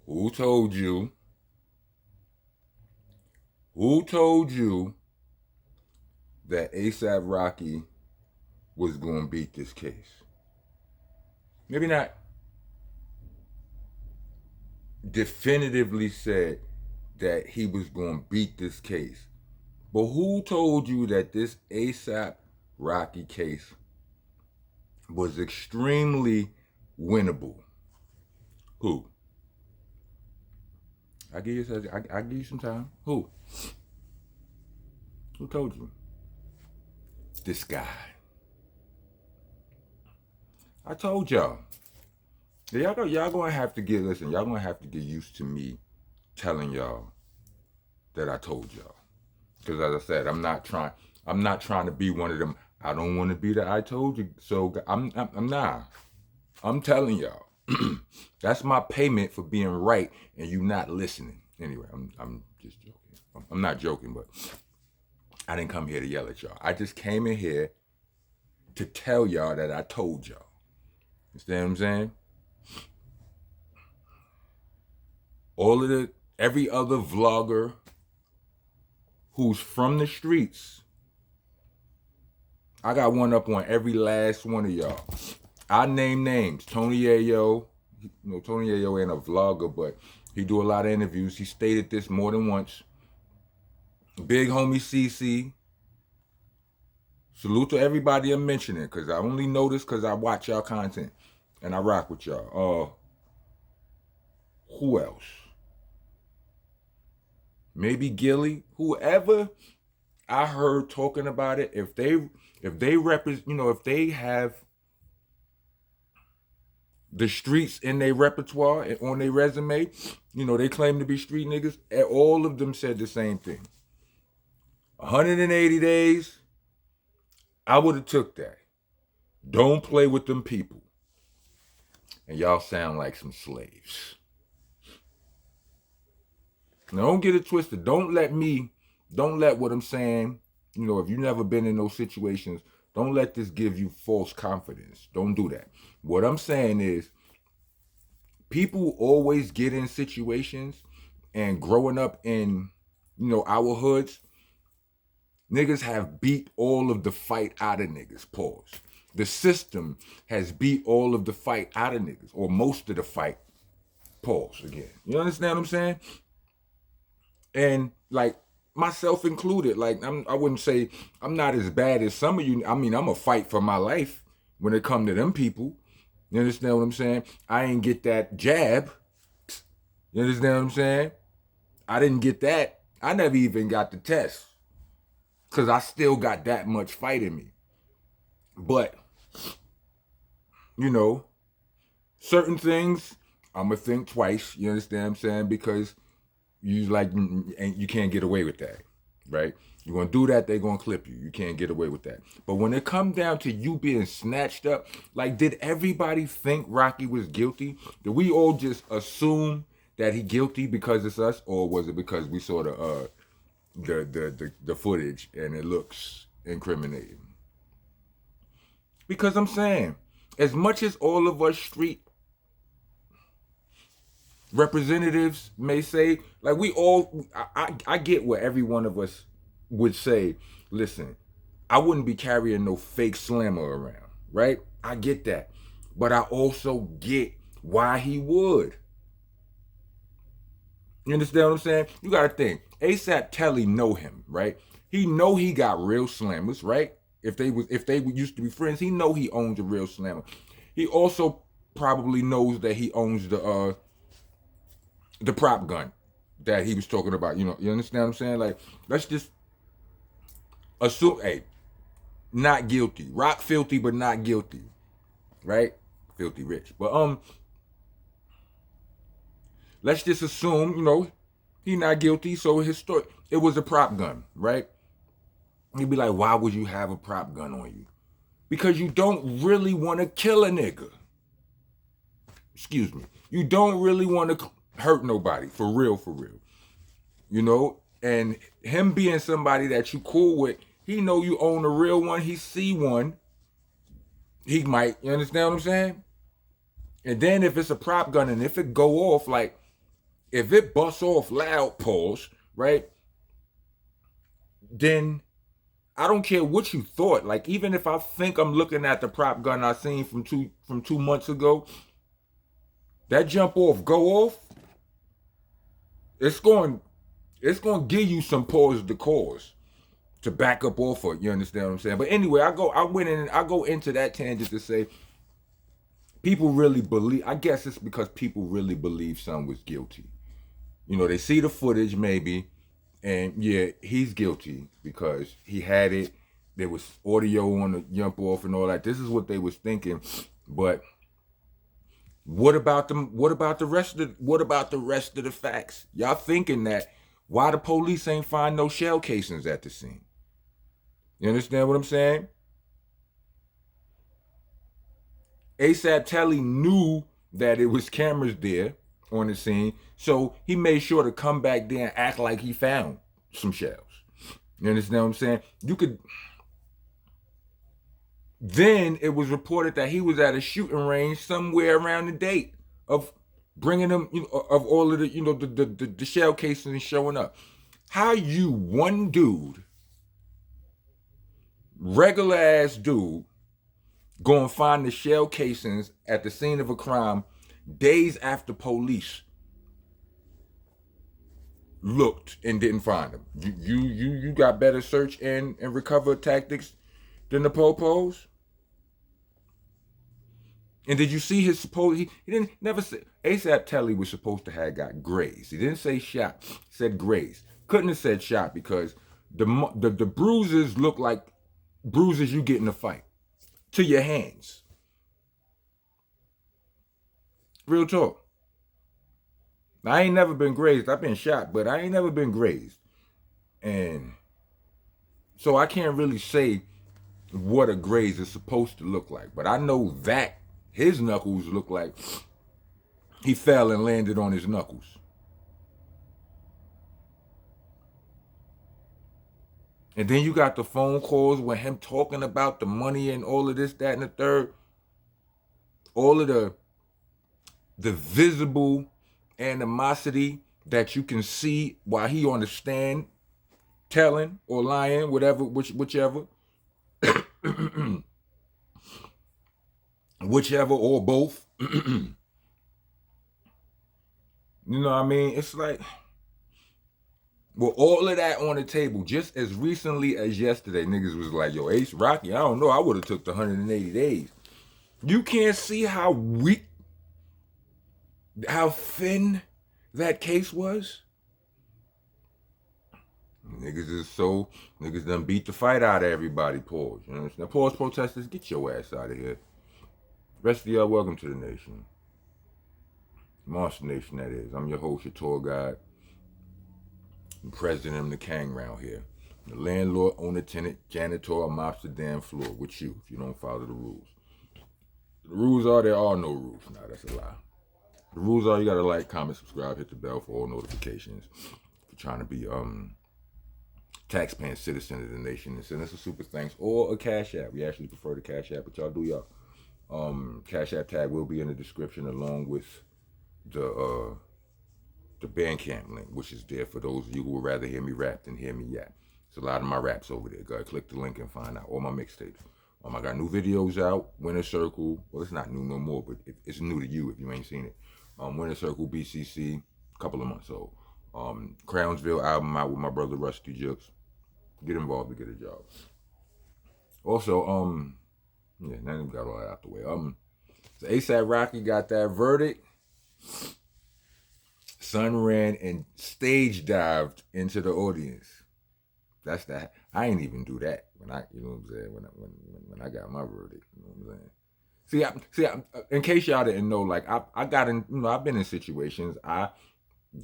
Who told you? Who told you that ASAP Rocky was going to beat this case? Maybe not definitively said that he was going to beat this case, but who told you that this ASAP Rocky case was extremely winnable? Who? I give you some time. Who? Who told you? This guy. I told y'all. Y'all gonna have to listen, y'all gonna have to get used to me telling y'all that I told y'all. Because as I said, I'm not trying to be one of them. I don't want to be the I told you. So I'm not. I'm telling y'all. That's my payment for being right and you not listening. Anyway, I'm just joking. I'm not joking, but I didn't come here to yell at y'all. I just came in here to tell y'all that I told y'all. You understand what I'm saying? Every other vlogger who's from the streets, I got one up on every last one of y'all. I name names. Tony Ayo. Tony Ayo ain't a vlogger, but he do a lot of interviews. He stated this more than once. Big homie CC. Salute to everybody I'm mentioning, because I only know this because I watch y'all content and I rock with y'all. Who else? Maybe Gilly. Whoever I heard talking about it, if they represent, if they have the streets in their repertoire and on their resume, they claim to be street niggas, and all of them said the same thing. 180 days, I would have took that. Don't play with them people. And y'all sound like some slaves. Now don't get it twisted. Don't let what I'm saying, if you've never been in those situations, don't let this give you false confidence. Don't do that. What I'm saying is, people always get in situations, and growing up in, our hoods, niggas have beat all of the fight out of niggas. Pause. The system has beat all of the fight out of niggas, or most of the fight. Pause again. You understand what I'm saying? And like myself included, like I wouldn't say I'm not as bad as some of you. I mean, I'm a fight for my life when it come to them people. You understand what I'm saying? I ain't get that jab. You understand what I'm saying? I didn't get that. I never even got the test, because I still got that much fight in me. But, certain things, I'm going to think twice. You understand what I'm saying? Because you can't get away with that, right? You're going to do that, they're going to clip you. You can't get away with that. But when it comes down to you being snatched up, like, did everybody think Rocky was guilty? Did we all just assume that he guilty because it's us? Or was it because we saw the footage and it looks incriminating? Because I'm saying, as much as all of us street representatives may say, like, I get what every one of us would say. Listen, I wouldn't be carrying no fake slammer around, right? I get that. But I also get why he would. You understand what I'm saying? You gotta think, ASAP Telly know him, right? He know he got real slammers, right? If they used to be friends, he know he owns a real slammer. He also probably knows that he owns the prop gun that he was talking about. You understand what I'm saying? Like, let's just assume, hey, not guilty. Rock filthy, but not guilty, right? Filthy rich. But let's just assume, he not guilty. So his story, it was a prop gun, right? You'd be like, why would you have a prop gun on you? Because you don't really want to kill a nigga. Excuse me. You don't really want to hurt nobody, for real. And him being somebody that you cool with, he know you own a real one. He see one. He might, you understand what I'm saying? And then if it's a prop gun and if it go off, like, if it busts off loud, pause, right? Then I don't care what you thought. Like, even if I think I'm looking at the prop gun I seen from 2 months ago, that jump off, go off, it's going to give you some pause to cause to back up off of. You understand what I'm saying? But anyway, I go into that tangent to say people really believe. I guess it's because people really believe son was guilty. You know, they see the footage maybe, and yeah, he's guilty because he had it. There was audio on the jump off and all that. This is what they was thinking, but what about them? What about the rest of the facts? Y'all thinking that why the police ain't find no shell casings at the scene? You understand what I'm saying? ASAP Telly knew that it was cameras there on the scene, so he made sure to come back there and act like he found some shells. You understand what I'm saying? You could. Then it was reported that he was at a shooting range somewhere around the date of bringing them, of all of the, the shell casings showing up. How you one dude, regular ass dude, go and find the shell casings at the scene of a crime days after police looked and didn't find them? You got better search and recover tactics than the popos? And did you see his supposed? He didn't never say ASAP Telly was supposed to have got grazed. He didn't say shot. He said grazed. Couldn't have said shot because the bruises look like bruises you get in a fight to your hands. Real talk. I ain't never been grazed. I've been shot, but I ain't never been grazed. And so I can't really say what a graze is supposed to look like. But I know that his knuckles look like he fell and landed on his knuckles. And then you got the phone calls with him talking about the money and all of this, that, and the third. All of the visible animosity that you can see while he on the stand telling or lying, whatever, whichever. Whichever or both. You know what I mean? It's like, with all of that on the table, just as recently as yesterday, niggas was like, yo, Ace Rocky, I don't know, I would have took the 180 days. You can't see how weak, how thin that case was? Niggas done beat the fight out of everybody, pause. You know? Now, pause, protesters, get your ass out of here. Rest of y'all, welcome to the nation. Monster Nation, that is. I'm your host, your tour guide, the president of the Kang round here. The landlord, owner, tenant, janitor, or mops the damn floor with you if you don't follow the rules. The rules are there are no rules. Nah, that's a lie. The rules are you gotta like, comment, subscribe, hit the bell for all notifications. If you're trying to be taxpaying citizen of the nation, and send us a super thanks or a cash app. We actually prefer the cash app, but y'all do y'all. Cash app tag will be in the description along with the Bandcamp link, which is there for those of you who would rather hear me rap than hear me yap. It's a lot of my raps over there. Go ahead, click the link and find out all my mixtapes. I got new videos out. Winter Circle. Well, it's not new no more, but it's new to you if you ain't seen it. Winter Circle, BCC, a couple of months old. Crownsville album out with my brother Rusty Jukes. Get involved to get a job. Also, yeah, now we got all that out the way. So ASAP Rocky got that verdict. Son ran and stage dived into the audience. That's that. I ain't even do that when I, you know what I'm saying, when I got my verdict. You know what I'm saying? In case y'all didn't know, like I got in, I've been in situations. I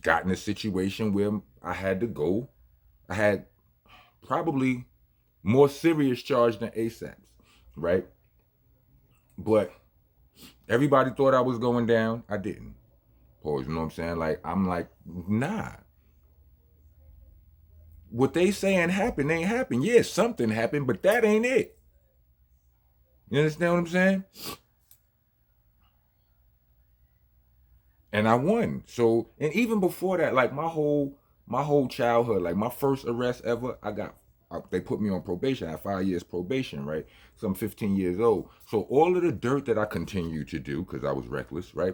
got in a situation where I had to go. I had probably more serious charge than ASAP's, right? But everybody thought I was going down. I didn't. Pause, you know what I'm saying? Like, I'm like, nah. What they saying happened ain't happened. Yeah, something happened, but that ain't it. You understand what I'm saying? and I won. So, and even before that, like my whole childhood, like my first arrest ever, they put me on probation. I had 5 years probation, right? So I'm 15 years old. So all of the dirt that I continued to do because I was reckless, right?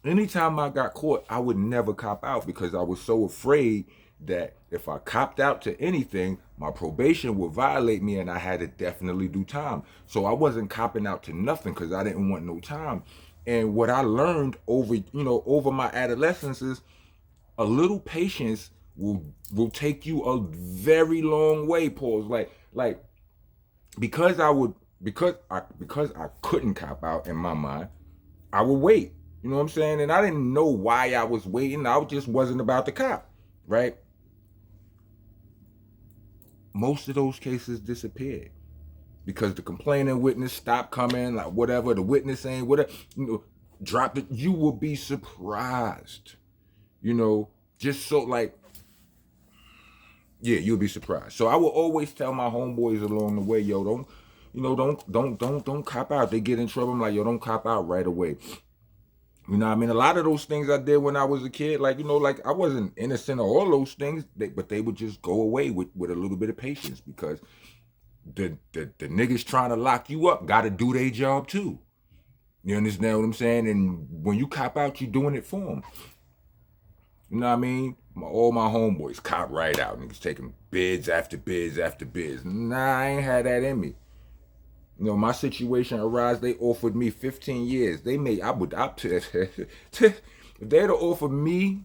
Anytime I got caught, I would never cop out because I was so afraid that if I copped out to anything, my probation would violate me and I had to definitely do time. So I wasn't copping out to nothing because I didn't want no time. And what I learned over my adolescence is a little patience will take you a very long way, Pauls. Like because I couldn't cop out in my mind, I would wait. You know what I'm saying? And I didn't know why I was waiting. I just wasn't about to cop, right? Most of those cases disappeared because the complaining witness stopped coming, like whatever, the witness saying whatever, dropped it. You will be surprised, you know, just so like, yeah, you'll be surprised. So I will always tell my homeboys along the way, yo, don't cop out. They get in trouble. I'm like, yo, don't cop out right away. You know what I mean? A lot of those things I did when I was a kid, like, like I wasn't innocent of all those things, but they would just go away with a little bit of patience because the niggas trying to lock you up got to do their job too. You understand what I'm saying? And when you cop out, you doing it for them. You know what I mean? All my homeboys cop right out. Niggas taking bids after bids after bids. Nah, I ain't had that in me. You know, my situation arose, they offered me 15 years. If they'd have offered me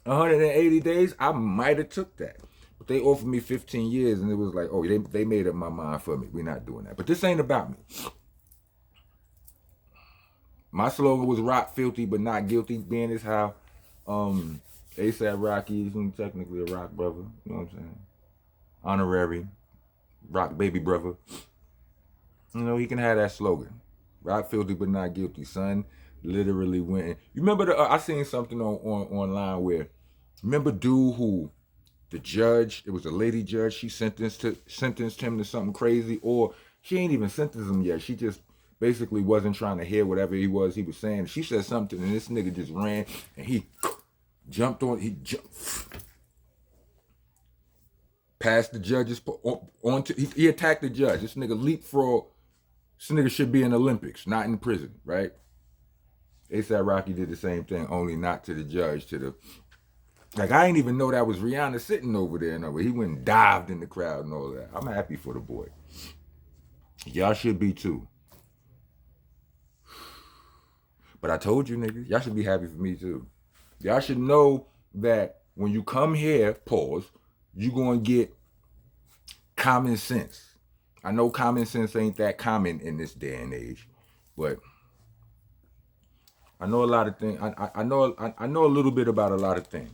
180 days, I might have took that. But they offered me 15 years and it was like, oh, they made up my mind for me. We're not doing that. But this ain't about me. My slogan was rock filthy but not guilty, being as how ASAP Rocky is technically a rock brother. You know what I'm saying? Honorary rock baby brother. You know, he can have that slogan. Rock filthy but not guilty. Son literally went. You remember I seen something on online where, remember dude who the judge, it was a lady judge, she sentenced him to something crazy, or she ain't even sentenced him yet. She just basically wasn't trying to hear whatever he was saying. She said something and this nigga just ran and he jumped past the judges he attacked the judge. This nigga leapfrog. This nigga should be in the Olympics, not in prison, right? ASAP Rocky did the same thing, only not to the judge, like, I didn't even know that was Rihanna sitting over there. No, he went and dived in the crowd and all that. I'm happy for the boy. Y'all should be too. But I told you, niggas, y'all should be happy for me too. Y'all should know that when you come here, pause, you gonna get common sense. I know common sense ain't that common in this day and age, but I know a lot of things. I know a little bit about a lot of things.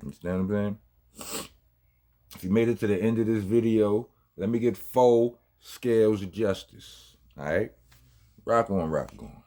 Understand what I'm saying? If you made it to the end of this video, let me get 4 scales of justice. All right? Rock on, rock on.